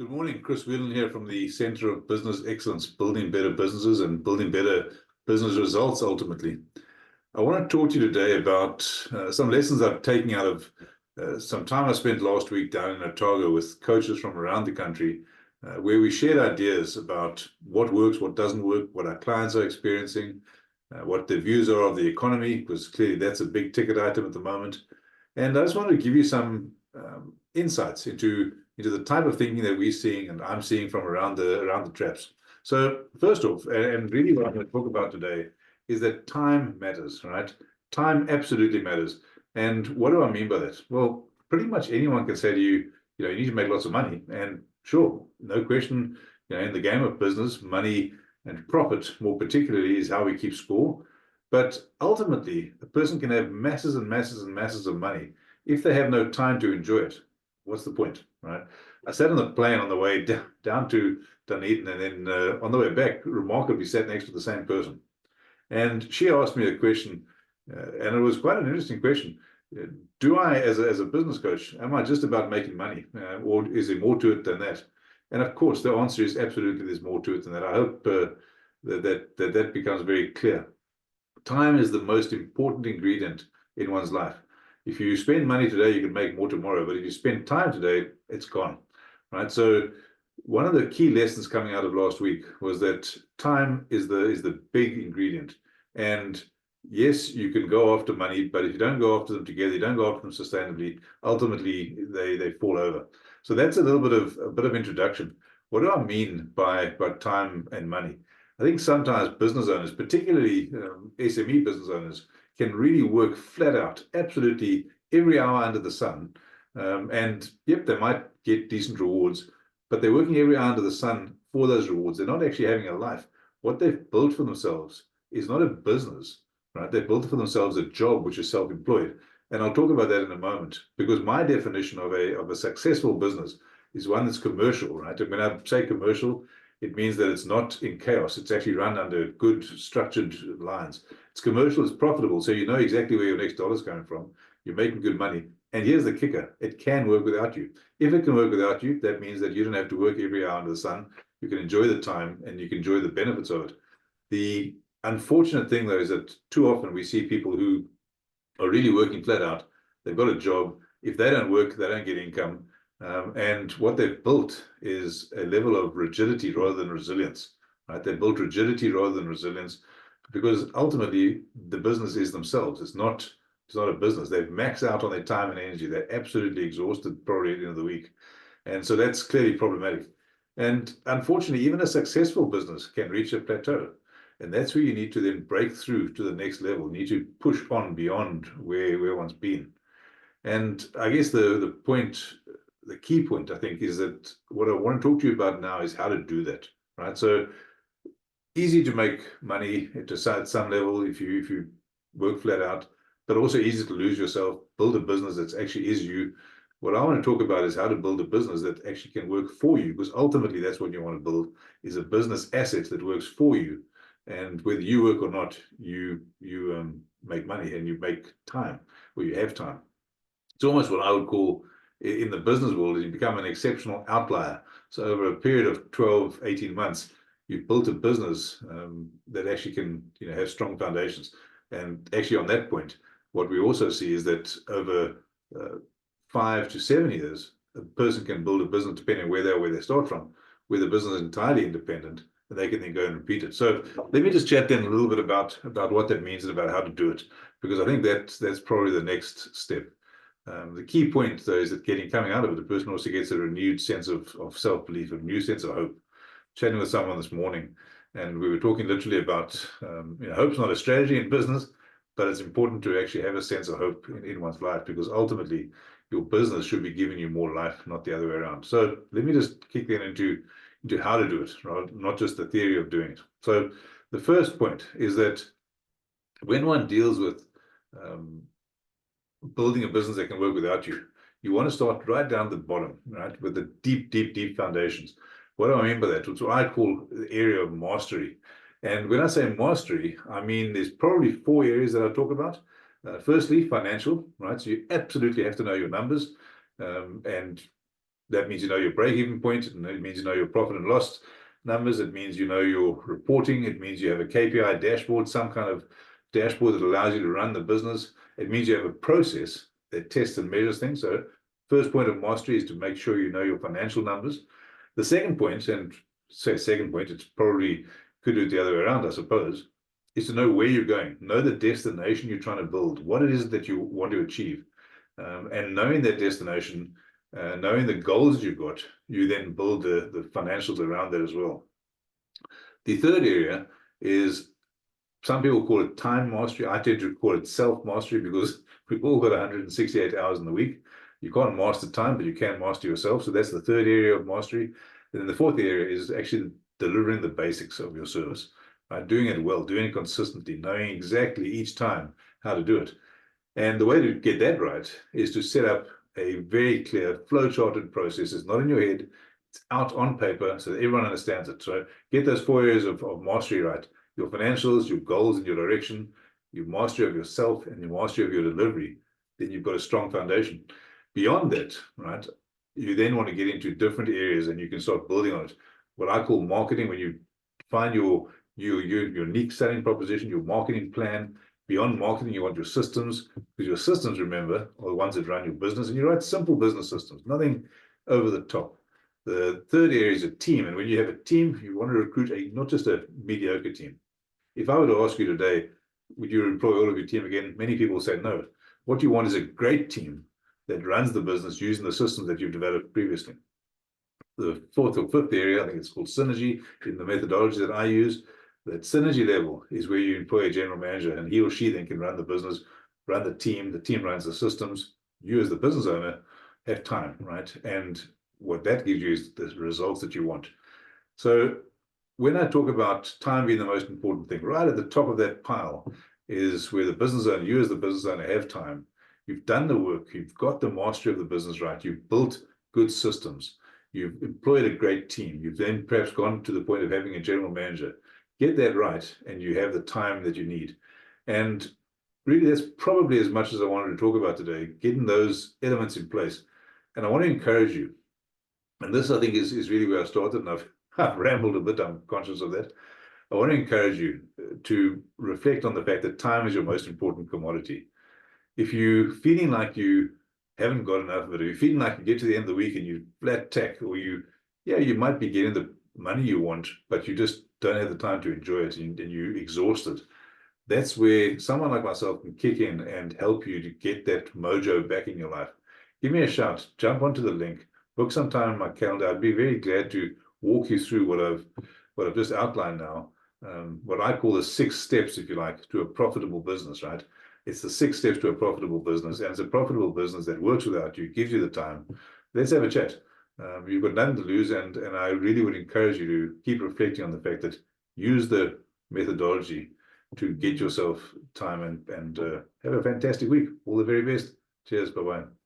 Good morning, Chris Whelan here from the Center of Business Excellence, building better businesses and building better business results ultimately. I want to talk to you today about some lessons I've taken out of some time I spent last week down in Otago with coaches from around the country, where we shared ideas about what works, what doesn't work, what our clients are experiencing, what their views are of the economy, because clearly that's a big ticket item at the moment. And I just wanted to give you some insights into the type of thinking that we're seeing and I'm seeing from around the traps. So first off, and really what I'm going to talk about today is that time matters, right? Time absolutely matters. And what do I mean by that? Well, pretty much anyone can say to you, you need to make lots of money. And sure, no question, in the game of business, money and profit, more particularly, is how we keep score. But ultimately, a person can have masses and masses and masses of money. If they have no time to enjoy it, what's the point, right? I sat on the plane on the way down to Dunedin, and then on the way back, remarkably sat next to the same person. And she asked me a question, and it was quite an interesting question. Do I, as a business coach, am I just about making money, or is there more to it than that? And of course, the answer is absolutely there's more to it than that. I hope that becomes very clear. Time is the most important ingredient in one's life. If you spend money today, you can make more tomorrow. But if you spend time today, it's gone, right? So one of the key lessons coming out of last week was that time is the big ingredient. And yes, you can go after money, but if you don't go after them together, you don't go after them sustainably, ultimately they fall over. So that's a bit of introduction. What do I mean by time and money? I think sometimes business owners, particularly SME business owners, can really work flat out, absolutely every hour under the sun. And yep, they might get decent rewards, but they're working every hour under the sun for those rewards. They're not actually having a life. What they've built for themselves is not a business, right? They've built for themselves a job, which is self-employed. And I'll talk about that in a moment, because my definition of a successful business is one that's commercial, right? And when I say commercial, it means that it's not in chaos. It's actually run under good structured lines. It's commercial, it's profitable, so you know exactly where your next dollar is coming from. You're making good money. And here's the kicker. It can work without you. If it can work without you, that means that you don't have to work every hour under the sun. You can enjoy the time and you can enjoy the benefits of it. The unfortunate thing, though, is that too often we see people who are really working flat out. They've got a job. If they don't work, they don't get income. And what they've built is a level of rigidity rather than resilience, right? They've built rigidity rather than resilience because ultimately the business is themselves. It's not a business. They've maxed out on their time and energy. They're absolutely exhausted probably at the end of the week. And so that's clearly problematic. And unfortunately, even a successful business can reach a plateau. And that's where you need to then break through to the next level. You need to push on beyond where one's been. And I guess the key point, I think, is that what I want to talk to you about now is how to do that, right? So easy to make money at some level if you work flat out, but also easy to lose yourself, build a business that actually is you. What I want to talk about is how to build a business that actually can work for you, because ultimately that's what you want to build, is a business asset that works for you. And whether you work or not, you make money and you make time, or you have time. It's almost what I would call, in the business world, is you become an exceptional outlier. So over a period of 12, 18 months, you've built a business that actually can have strong foundations. And actually on that point, what we also see is that over 5 to 7 years, a person can build a business depending on where they start from, where the business is entirely independent, and they can then go and repeat it. So let me just chat then a little bit about what that means and about how to do it, because I think that's probably the next step. The key point, though, is that coming out of it, the person also gets a renewed sense of self-belief, a new sense of hope. Chatting with someone this morning, and we were talking literally about, hope's not a strategy in business, but it's important to actually have a sense of hope in one's life, because ultimately your business should be giving you more life, not the other way around. So let me just kick then into how to do it, right? Not just the theory of doing it. So the first point is that when one deals with building a business that can work without you, you want to start right down the bottom, right, with the deep, deep, deep foundations. What do I mean by that? It's what I call the area of mastery. And when I say mastery, I mean there's probably 4 areas that I talk about. Firstly, financial, right? So you absolutely have to know your numbers. And That means you know your break-even point, and it means you know your profit and loss numbers. It means you know your reporting. It means you have a KPI dashboard, some kind of dashboard that allows you to run the business. It means you have a process that tests and measures things. So first point of mastery is to make sure you know your financial numbers. The second point, and say second point, it's probably could do it the other way around, I suppose, is to know where you're going, know the destination you're trying to build, what it is that you want to achieve. And knowing that destination, knowing the goals you've got, you then build the financials around that as well. The third area is, some people call it time mastery. I tend to call it self-mastery, because we've all got 168 hours in the week. You can't master time, but you can master yourself. So that's the third area of mastery. And then the fourth area is actually delivering the basics of your service, right? Doing it well, doing it consistently, knowing exactly each time how to do it. And the way to get that right is to set up a very clear flow-charted process. It's not in your head, it's out on paper so that everyone understands it. So get those 4 areas of mastery right: your financials, your goals and your direction, your mastery of yourself, and your mastery of your delivery. Then you've got a strong foundation. Beyond that, right, you then want to get into different areas and you can start building on it. What I call marketing, when you find your unique selling proposition, your marketing plan. Beyond marketing, you want your systems, because your systems, remember, are the ones that run your business, and you write simple business systems, nothing over the top. The third area is a team, and when you have a team, you want to recruit not just a mediocre team. If I were to ask you today, would you employ all of your team again? Many people say no. What you want is a great team that runs the business using the systems that you've developed previously. The fourth or fifth area, I think it's called synergy in the methodology that I use. That synergy level is where you employ a general manager, and he or she then can run the business, run the team runs the systems. You as the business owner have time, right? And what that gives you is the results that you want. So when I talk about time being the most important thing, right at the top of that pile is where the business owner, you as the business owner, have time. You've done the work, you've got the mastery of the business right, you've built good systems, you've employed a great team, you've then perhaps gone to the point of having a general manager. Get that right, and you have the time that you need. And really, that's probably as much as I wanted to talk about today, getting those elements in place. And I want to encourage you, and this I think is really where I started, and I've rambled a bit, I'm conscious of that. I want to encourage you to reflect on the fact that time is your most important commodity. If you're feeling like you haven't got enough of it, or you're feeling like you get to the end of the week and you flat tack, or you might be getting the money you want, but you just don't have the time to enjoy it, and you're exhausted. That's where someone like myself can kick in and help you to get that mojo back in your life. Give me a shout, jump onto the link, book some time in my calendar. I'd be very glad to walk you through what I've just outlined now. What I call the 6 steps, if you like, to a profitable business, right? It's the 6 steps to a profitable business, and it's a profitable business that works without you, gives you the time. Let's have a chat. You've got nothing to lose, and I really would encourage you to keep reflecting on the fact that use the methodology to get yourself time and have a fantastic week. All the very best. Cheers. Bye-bye.